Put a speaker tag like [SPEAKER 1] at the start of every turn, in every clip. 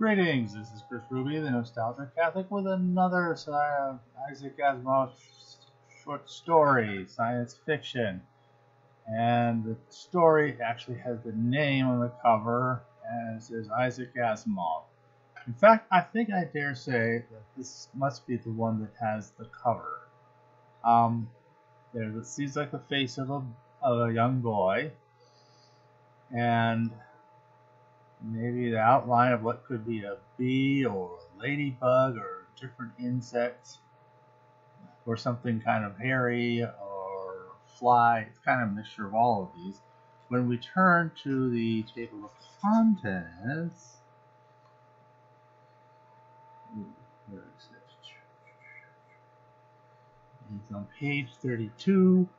[SPEAKER 1] Greetings, this is Chris Ruby, the Nostalgic Catholic, with another Isaac Asimov short story, science fiction. And the story actually has the name on the cover, and it says Isaac Asimov. In fact, I think I dare say that this must be the one that has the cover. It seems like the face of a young boy, and maybe the outline of what could be a bee or a ladybug or different insects or something kind of hairy or fly. It's kind of a mixture of all of these. When we turn to the table of contents, where is it? It's on page 32.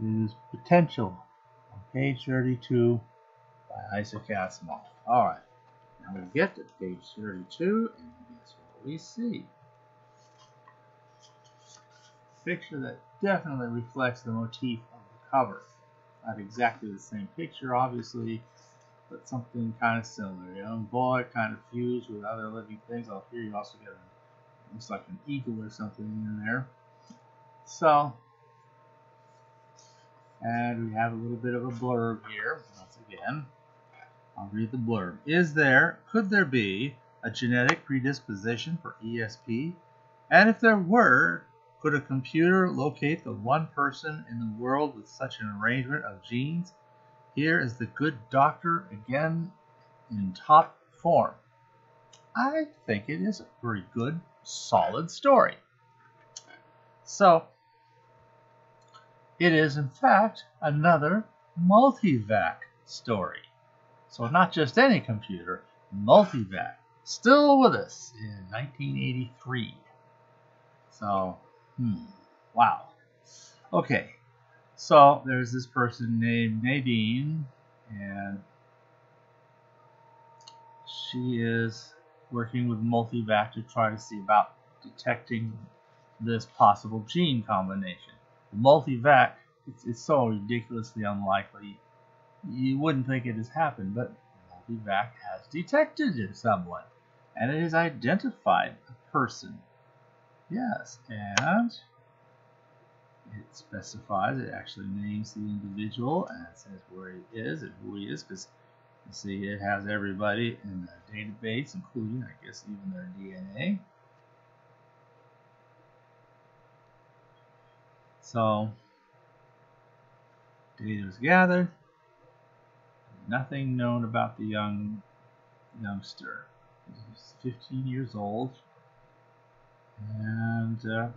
[SPEAKER 1] It is Potential on page 32. By Isaac Asimov. Alright, now we get to page 32, and guess what we see? A picture that definitely reflects the motif of the cover. Not exactly the same picture, obviously, but something kind of similar. A young boy kind of fused with other living things. Oh, here you also get looks like an eagle or something in there. So, and we have a little bit of a blurb here, once again. I'll read the blurb. Could there be a genetic predisposition for ESP? And if there were, could a computer locate the one person in the world with such an arrangement of genes? Here is the good doctor again in top form. I think it is a very good, solid story. So, it is in fact another Multivac story. So not just any computer, Multivac, still with us in 1983. So, wow. Okay, so there's this person named Nadine, and she is working with Multivac to try to see about detecting this possible gene combination. Multivac, it's so ridiculously unlikely. You wouldn't think it has happened, but Multivac has detected someone, and it has identified a person. Yes, and it specifies, it actually names the individual, and it says where he is and who he is, because you see it has everybody in the database, including, I guess, even their DNA. So, data was gathered. Nothing known about the youngster. He's 15 years old, and try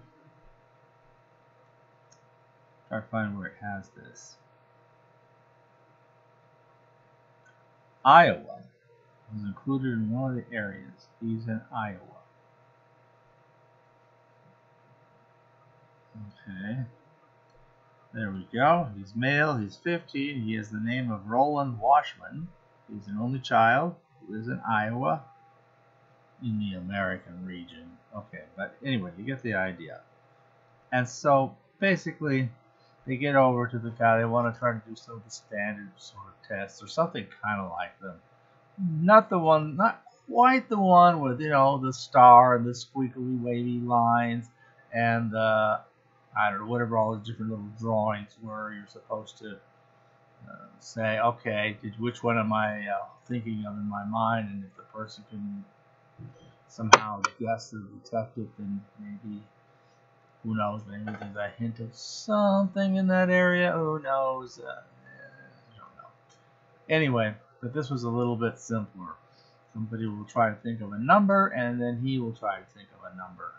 [SPEAKER 1] to find where it has this. Iowa was included in one of the areas. He's in Iowa. Okay. There we go. He's male. He's 15. He has the name of Roland Washman. He's an only child who lives in Iowa in the American region. Okay, but anyway, you get the idea. And so basically, they get over to the guy. They want to try to do some of the standard sort of tests or something kind of like them. Not quite the one with, the star and the squiggly wavy lines and the I don't know, whatever all the different little drawings were. You're supposed to say, okay, which one am I thinking of in my mind? And if the person can somehow guess or detect it, then maybe, who knows, maybe there's a hint of something in that area. Who knows? I don't know. Anyway, but this was a little bit simpler. Somebody will try to think of a number, and then he will try to think of a number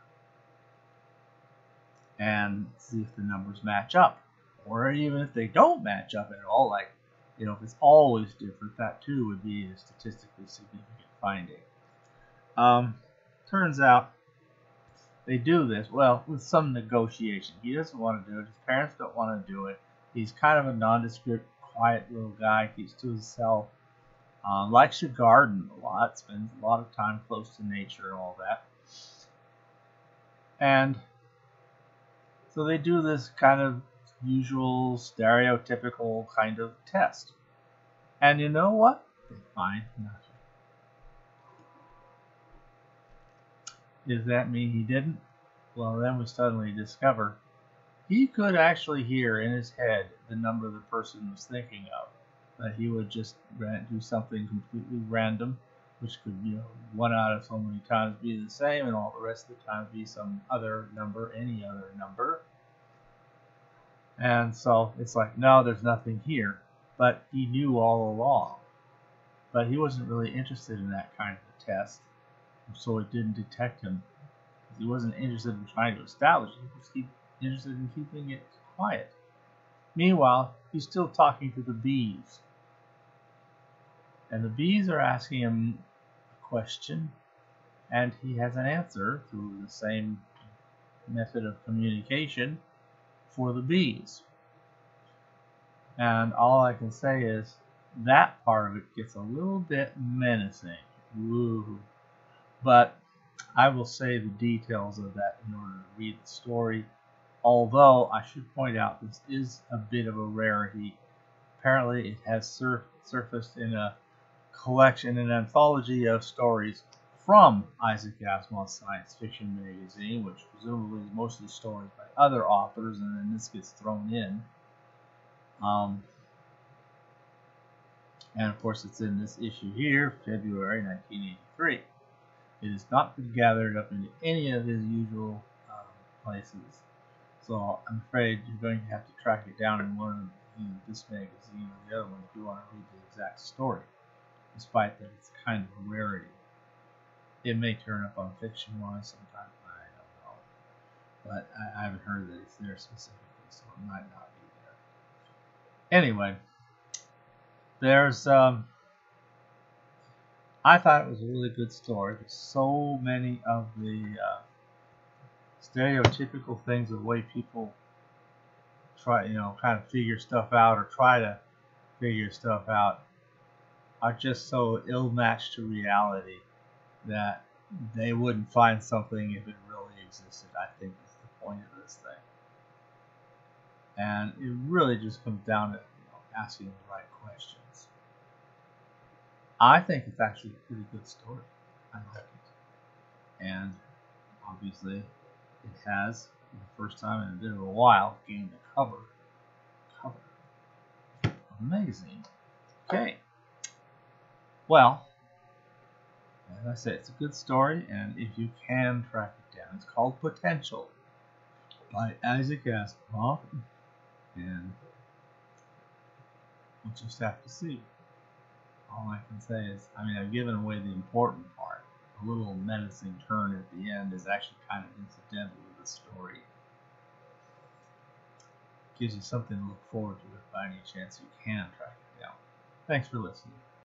[SPEAKER 1] and see if the numbers match up, or even if they don't match up at all, like, if it's always different, that too would be a statistically significant finding. Turns out they do this, well, with some negotiation. He doesn't want to do it, his parents don't want to do it, he's kind of a nondescript, quiet little guy, keeps to himself, likes to garden a lot, spends a lot of time close to nature and all that. And so they do this kind of usual, stereotypical kind of test. And you know what? They find nothing. Does that mean he didn't? Well, then we suddenly discover he could actually hear in his head the number the person was thinking of. That he would just do something completely random, which could, one out of so many times be the same, and all the rest of the time be some other number, any other number. And so it's like, no, there's nothing here. But he knew all along. But he wasn't really interested in that kind of a test, so it didn't detect him. He wasn't interested in trying to establish it. He was interested in keeping it quiet. Meanwhile, he's still talking to the bees. And the bees are asking him a question, and he has an answer through the same method of communication for the bees. And all I can say is that part of it gets a little bit menacing. Woo. But I will say the details of that in order to read the story. Although I should point out this is a bit of a rarity. Apparently it has surfaced in a collection, an anthology of stories from Isaac Asimov's science fiction magazine, which presumably is mostly stories by other authors, and then this gets thrown in. And of course it's in this issue here, February 1983. It has not been gathered up into any of his usual places. So I'm afraid you're going to have to track it down in one of this magazine or the other one if you want to read the exact story, despite that it's kind of a rarity. It may turn up on Fiction-Wise sometime, I don't know. But I haven't heard that it's there specifically, so it might not be there. Anyway, there's I thought it was a really good story. There's so many of the stereotypical things, the way people try, kind of figure stuff out or try to figure stuff out, are just so ill-matched to reality that they wouldn't find something if it really existed, I think is the point of this thing. And it really just comes down to asking the right questions. I think it's actually a pretty good story. I like it. And obviously it has, for the first time in a bit of a while, gained the cover of the magazine. Okay. Well, as I said, it's a good story, and if you can track it down, it's called Potential by Isaac Asimov, and we'll just have to see. All I can say is, I've given away the important part. A little menacing turn at the end is actually kind of incidental to the story. Gives you something to look forward to if by any chance you can track it down. Thanks for listening.